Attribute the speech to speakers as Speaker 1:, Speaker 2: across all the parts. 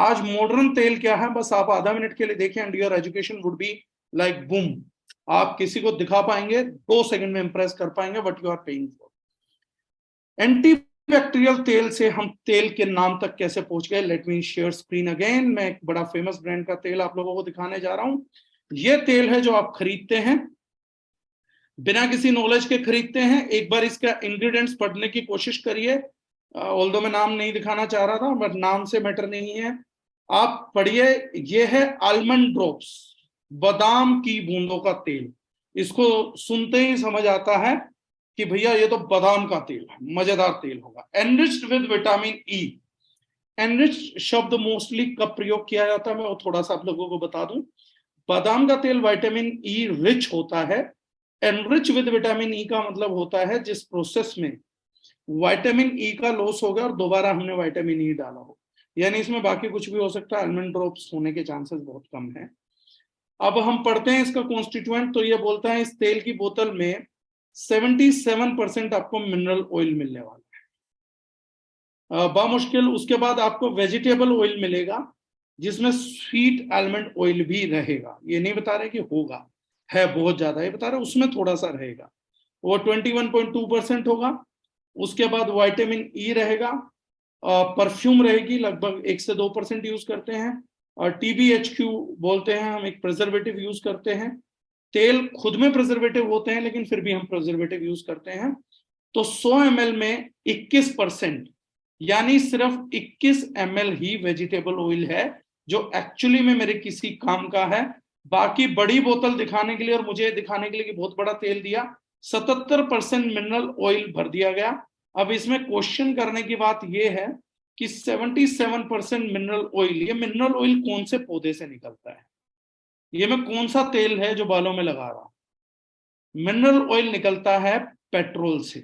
Speaker 1: आज मॉडर्न तेल क्या है, बस आप आधा मिनट के लिए देखें and your education would be like boom. आप किसी को दिखा पाएंगे, 2 सेकंड में इंप्रेस कर पाएंगे what you are paying for. Anti bacterial तेल से हम तेल के नाम तक कैसे पहुंच गए, late me share screen again. मैं एक बड़ा फेमस ब्रांड का तेल आप लोगों को दिखाने जा रहा हूं। ये तेल है जो आप खरीदते हैं, बिना किसी नॉलेज के खरीदते हैं। एक बार इसका इंग्रेडिएंट्स पढ़ने की कोशिश करिए, ऑल्दो मैं नाम नहीं दिखाना चाह रहा था, बट नाम से मैटर नहीं है, आप पढ़िए। ये है आलमंड ड्रॉप्स, बादाम की बूंदों का तेल। इसको सुनते ही समझ आता है कि भैया ये तो बादाम का तेल है, मजेदार तेल होगा। Enriched with vitamin E. Enrich शब्द मोस्टली कब प्रयोग किया जाता है, मैं वो थोड़ा सा आप लोगों को बता दूं। बादाम का तेल विटामिन ई रिच होता है। एनरिच विद विटामिन ई का मतलब होता है जिस प्रोसेस में विटामिन ई का लॉस हो गया और दोबारा हमने विटामिन ई डाला हो, यानी इसमें बाकी कुछ भी हो सकता है, आलमंड ड्रॉप्स होने के चांसेस बहुत कम है। अब हम पढ़ते हैं इसका कॉन्स्टिट्यूएंट, तो ये बोलता है इस तेल की बोतल में 77% आपको मिनरल ऑयल मिलने वाला है, बामुश्किल। उसके बाद आपको वेजिटेबल ऑयल मिलेगा जिसमें स्वीट आलमंड ऑयल भी रहेगा। ये नहीं बता रहे कि होगा, है बहुत ज्यादा, ये बता रहे उसमें थोड़ा सा रहेगा, वो 21.2% होगा। उसके बाद विटामिन ई रहेगा, परफ्यूम रहेगी, लगभग 1 से 2% यूज करते हैं, और TBHQ बोलते हैं हम, एक प्रिजर्वेटिव यूज करते हैं। तेल खुद में प्रिजर्वेटिव होते हैं लेकिन फिर भी हम प्रिजर्वेटिव यूज करते हैं। तो 100 ml में 21%, यानी सिर्फ 21 ml ही वेजिटेबल ऑयल है जो एक्चुअली में मेरे किसी काम का है। बाकी बड़ी बोतल दिखाने के लिए और मुझे दिखाने के लिए कि बहुत बड़ा तेल दिया, 77% मिनरल ऑयल भर दिया गया। अब इसमें क्वेश्चन करने की बात यह है कि 77% मिनरल ऑयल, ये मिनरल ऑयल कौन से पौधे से निकलता है, ये मैं कौन सा तेल है जो बालों में लगा रहा हूं। मिनरल ऑयल निकलता है पेट्रोल से।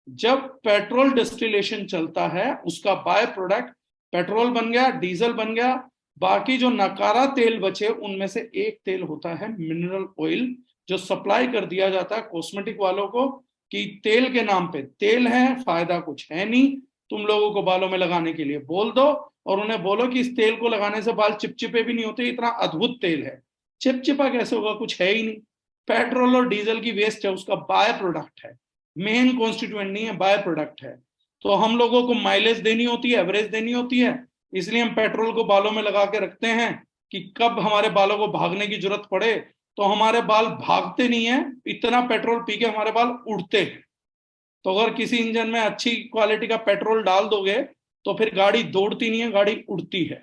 Speaker 1: जब पेट्रोल डिस्टिलेशन चलता है उसका बाय प्रोडक्ट पेट्रोल बन गया, डीजल बन गया, बाकी जो नकारा तेल बचे उनमें से एक तेल होता है मिनरल ऑयल, जो सप्लाई कर दिया जाता है कॉस्मेटिक वालों को कि तेल के नाम पे तेल है, फायदा कुछ है नहीं, तुम लोगों को बालों में लगाने के लिए बोल दो, और उन्हें बोलो कि इस तेल को लगाने से बाल चिपचिपे भी नहीं होते, इतना अद्भुत तेल है। चिपचिपा कैसे होगा, कुछ है ही नहीं, पेट्रोल और डीजल की वेस्ट है, उसका बाय प्रोडक्ट है, मेन कॉन्स्टिट्यूएंट नहीं है, बाय प्रोडक्ट है। तो हम लोगों को माइलेज देनी होती है, एवरेज देनी होती है, इसलिए हम पेट्रोल को बालों में लगा के रखते हैं कि कब हमारे बालों को भागने की जरूरत पड़े तो हमारे बाल भागते नहीं है, इतना पेट्रोल पी के हमारे बाल उड़ते हैं। तो अगर किसी इंजन में अच्छी क्वालिटी का पेट्रोल डाल दोगे तो फिर गाड़ी दौड़ती नहीं है, गाड़ी उड़ती है।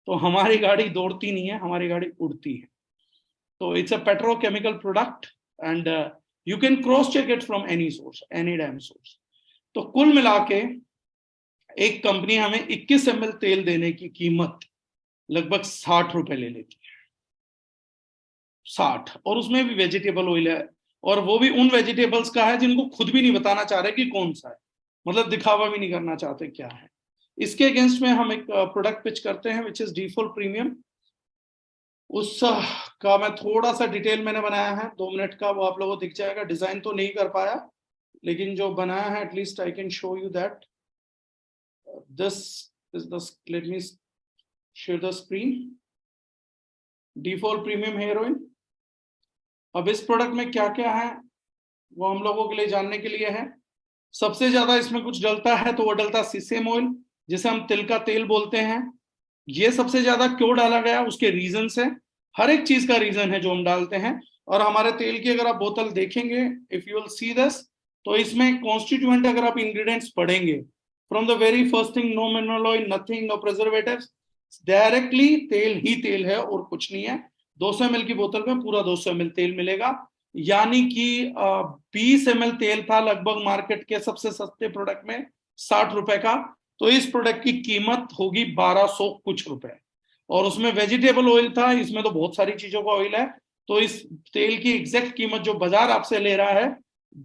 Speaker 1: तो हमारी गाड़ी दौड़ती नहीं है, हमारी गाड़ी उड़ती है। तो it's a petrochemical product and you can cross check it from any source, any damn source. तो कुल मिला के एक कंपनी हमें 21 ml तेल देने की कीमत लगभग 60 रुपए ले लेती है, 60, और उसमें भी वेजिटेबल ऑयल है, और वो भी उन वेजिटेबल्स का है जिनको खुद भी नहीं बताना चाह रहे कि कौन सा है, मतलब दिखावा भी नहीं करना चाहते क्या है। इसके अगेंस्ट में हम एक प्रोडक्ट पिच करते हैं विच इज D4 प्रीमियम। उस का मैं थोड़ा सा डिटेल मैंने बनाया है, 2 मिनट का, वो आप लोगों को दिख जाएगा। डिजाइन तो नहीं कर पाया लेकिन जो बनाया है at least I can show you that this is the, let me share the screen. D4 premium hair oil. अब इस प्रोडक्ट में क्या क्या है वो हम लोगों के लिए जानने के लिए है। सबसे ज्यादा इसमें कुछ डलता है तो वो डलता है सीसेम ऑयल, जिसे हम तिल का तेल बोलते हैं। ये सबसे ज्यादा क्यों डाला गया उसके रीजन है, हर एक चीज का रीजन है जो हम डालते हैं। और हमारे तेल की अगर आप बोतल देखेंगे, if you will see this, तो इसमें कॉन्स्टिट्यूएंट अगर आप इंग्रेडिएंट्स पढ़ेंगे, from the very first thing, no mineral oil, nothing, no preservatives, directly तेल ही तेल है और कुछ नहीं है। 200 ml की बोतल में पूरा 200 ml तेल मिलेगा, यानी कि 20 ml तेल था लगभग मार्केट के सबसे सस्ते प्रोडक्ट में 60 रुपए का, तो इस प्रोडक्ट की कीमत होगी 1200 कुछ रुपए। और उसमें वेजिटेबल ऑयल था, इसमें तो बहुत सारी चीजों का ऑयल है, तो इस तेल की एग्जैक्ट कीमत जो बाजार आपसे ले रहा है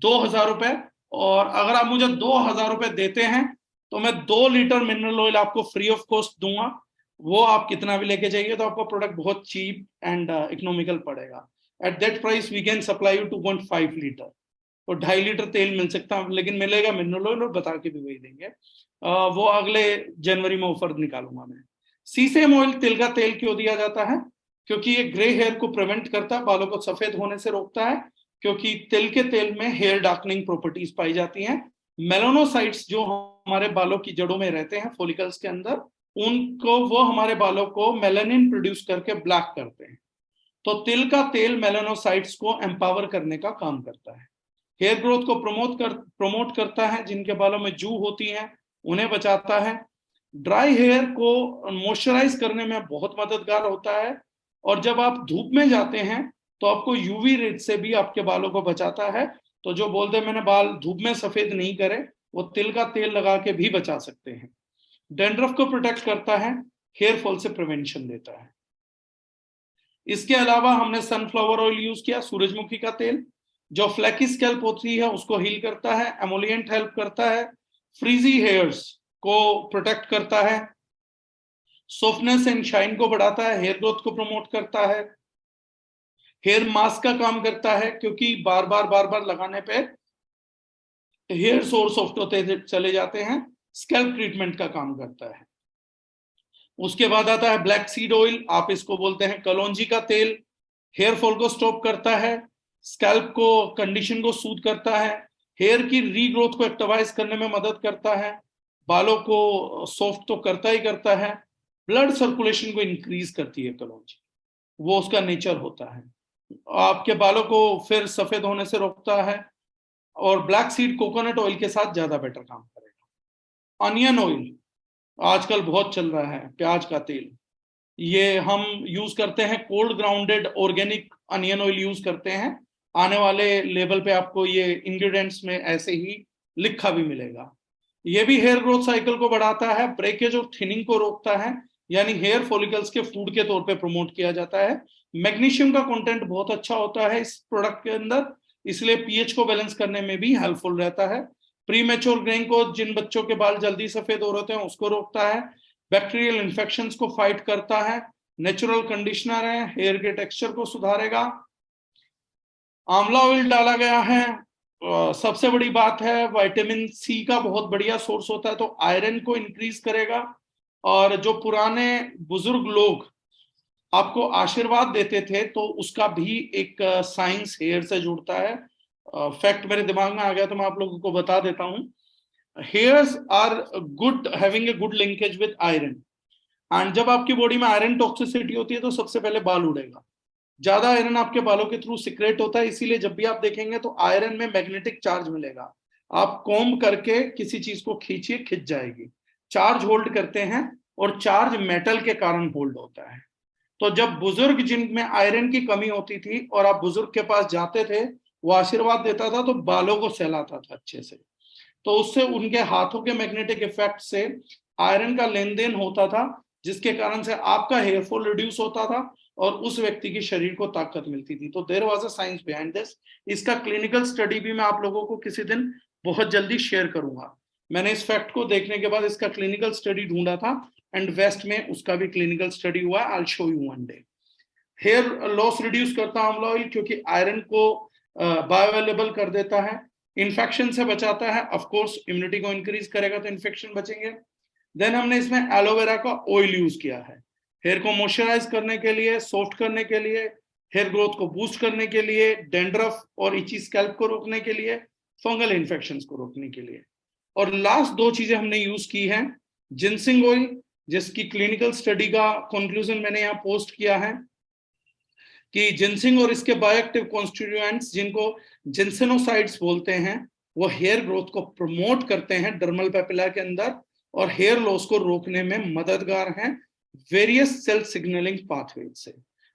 Speaker 1: 2000 रुपए, और अगर आप मुझे 2000 रुपए देते हैं तो मैं 2 लीटर मिनरल ऑयल आपको फ्री ऑफ कॉस्ट दूंगा। वो आप कितना भी लेके जाइए तो आपका प्रोडक्ट बहुत चीप एंड इकोनॉमिकल पड़ेगा। At that price we can supply you 2.5 litre, तो 2.5 लीटर तेल मिल सकता है, लेकिन मिलेगा मिनरल ऑयल, और बता के भी वही देंगे। वो अगले जनवरी में ऑफर निकालूंगा मैं। सीसेम ऑयल तिल का तेल क्यों दिया जाता है? क्योंकि ये ग्रे हेयर को प्रिवेंट करता है, बालों को सफेद होने से रोकता है, क्योंकि तिल के तेल में हेयर डार्कनिंग प्रॉपर्टीज पाई जाती हैं। मेलानोसाइट्स जो हमारे बालों की जड़ों में रहते हैं, फॉलिकल्स के अंदर, उनको वो हमारे बालों को मेलानिन प्रोड्यूस करके ब्लैक करते हैं। तो तिल का तेल मेलानोसाइट्स को एम्पावर करने का काम करता है, हेयर ग्रोथ को प्रमोट करता है, जिनके बालों में जू होती हैं उन्हें बचाता है, ड्राई हेयर को मॉइस्चराइज करने में बहुत मददगार होता है, और जब आप धूप में जाते हैं तो आपको यूवी रेज से भी आपके बालों को बचाता है। तो जो बोलते हैं मैंने बाल धूप में सफेद नहीं करे, वो तिल का तेल लगा के भी बचा सकते हैं। डैंड्रफ को प्रोटेक्ट करता है, हेयर फॉल से प्रिवेंशन देता है। इसके अलावा हमने सनफ्लावर ऑयल यूज किया, सूरजमुखी का तेल, जो फ्लैकी स्कैल्प होती है उसको हील करता है, एमोलिएंट हेल्प करता है, फ्रीजी हेयर्स को प्रोटेक्ट करता है, सॉफ्टनेस एंड शाइन को बढ़ाता है, हेयर ग्रोथ को प्रमोट करता है, हेयर मास्क का काम करता है, क्योंकि बार बार लगाने पे हेयर्स और सॉफ्ट होते चले जाते हैं, स्कैल्प ट्रीटमेंट का काम करता है। उसके बाद आता है ब्लैक सीड ऑयल, आप इसको बोलते हैं कलौंजी का तेल, हेयर फॉल को स्टॉप करता है, स्कैल्प को कंडीशन को सूद करता है, हेयर की रीग्रोथ को एक्टिवाइज करने में मदद करता है, बालों को सॉफ्ट तो करता ही करता है, ब्लड सर्कुलेशन को इंक्रीज करती है कलौंजी, वो उसका नेचर होता है, आपके बालों को फिर सफेद होने से रोकता है, और ब्लैक सीड कोकोनट ऑयल के साथ ज्यादा बेटर काम करेगा। अनियन ऑयल आजकल बहुत चल रहा है, प्याज का तेल, ये हम यूज करते हैं, cold grounded organic onion oil use करते हैं। आने वाले लेवल पे आपको ये इंग्रेडिएंट्स में ऐसे ही लिखा भी मिलेगा। ये भी हेयर ग्रोथ साइकिल को बढ़ाता है, ब्रेकेज और थिनिंग को रोकता है, यानी हेयर फॉलिकल्स के फूड के तौर पे प्रमोट किया जाता है। मैग्नीशियम का कंटेंट बहुत अच्छा होता है इस प्रोडक्ट के अंदर, इसलिए पीएच को बैलेंस करने में भी हेल्पफुल रहता है। प्री मैच्योर ग्रेइंग को, जिन बच्चों के बाल जल्दी सफेद हो रहे हैं उसको रोकता है, बैक्टीरियल इन्फेक्शंस को फाइट करता है, नेचुरल कंडीशनर है, हेयर के टेक्सचर को सुधारेगा। आंवला ऑयल डाला गया है, सबसे बड़ी बात है विटामिन सी का बहुत बढ़िया सोर्स होता है, तो आयरन को इंक्रीज करेगा। और जो पुराने बुजुर्ग लोग आपको आशीर्वाद देते थे, तो उसका भी एक साइंस हेयर से जुड़ता है। फैक्ट मेरे दिमाग में आ गया तो मैं आप लोगों को बता देता हूं। Hairs are good, having a good linkage with iron, and जब आपकी बॉडी में आयरन टॉक्सिसिटी होती है तो सबसे पहले बाल उड़ेगा। ज्यादा आयरन आपके बालों के थ्रू सिक्रेट होता है, इसीलिए जब भी आप देखेंगे तो आयरन में मैग्नेटिक चार्ज मिलेगा। आप कॉम्ब करके किसी चीज को खींचिए, खिंच जाएगी। चार्ज होल्ड करते हैं, और चार्ज मेटल के कारण होल्ड होता है। तो जब बुजुर्ग जिनमें आयरन की कमी होती थी और आप बुजुर्ग के पास जाते थे, वो आशीर्वाद देता था तो बालों को सहलाता था अच्छे से, तो उससे उनके हाथों के मैग्नेटिक इफेक्ट से आयरन का लेन देन होता था, जिसके कारण से आपका हेयर फॉल रिड्यूस होता था और उस व्यक्ति की शरीर को ताकत मिलती थी। तो there was a science behind this. इसका क्लिनिकल स्टडी भी मैं आप लोगों को किसी दिन बहुत जल्दी शेयर करूंगा। मैंने इस फैक्ट को देखने के बाद इसका क्लिनिकल स्टडी ढूंढा था, एंड वेस्ट में उसका भी क्लिनिकल स्टडी हुआ। I will show you one day. Hair loss reduce करता है आंवला ऑयल, क्योंकि आयरन को बायोअवेलेबल कर देता है, इन्फेक्शन से बचाता है, ऑफ कोर्स इम्यूनिटी को इंक्रीज करेगा तो इन्फेक्शन बचेंगे। देन हमने इसमें एलोवेरा का ऑयल यूज किया है, हेयर को मॉइस्चराइज करने के लिए, सॉफ्ट करने के लिए, हेयर ग्रोथ को बूस्ट करने के लिए, डेंड्रफ और इची स्कैल्प को रोकने के लिए, फंगल इन्फेक्शंस को रोकने के लिए। और लास्ट दो चीजें हमने यूज की हैं, जिनसिंग ऑयल, जिसकी क्लिनिकल स्टडी का कंक्लूजन मैंने यहाँ पोस्ट किया है कि जिनसिंग और इसके बायोएक्टिव कॉन्स्टिट्यूएंट्स, जिनको जिनसेनोसाइड्स बोलते हैं, वो हेयर ग्रोथ को प्रमोट करते हैं डर्मल पेपिला के अंदर, और हेयर लॉस को रोकने में मददगार हैं वेरियस सेल सिग्नलिंग पाथवेज से।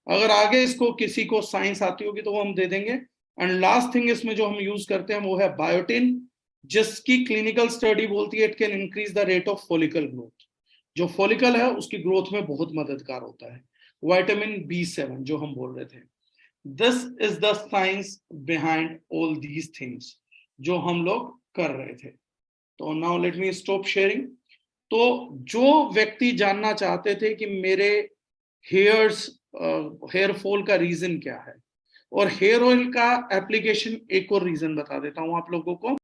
Speaker 1: अगर आगे इसको किसी को साइंस आती होगी तो वो हम दे देंगे। एंड लास्ट थिंग इसमें जो हम यूज करते हैं वो है बायोटिन, जिसकी क्लिनिकल स्टडी बोलती है it can increase the rate of follicle growth. जो फॉलिकल है उसकी ग्रोथ में बहुत मददगार होता है। विटामिन B7 जो हम बोल रहे थे, this is the science behind all these things जो हम लोग कर रहे थे। तो now let me stop sharing. तो जो व्यक्ति जानना चाहते थे कि मेरे हेयर फॉल का रीजन क्या है, और हेयर ऑयल का एप्लीकेशन, एक और रीजन बता देता हूं आप लोगों को।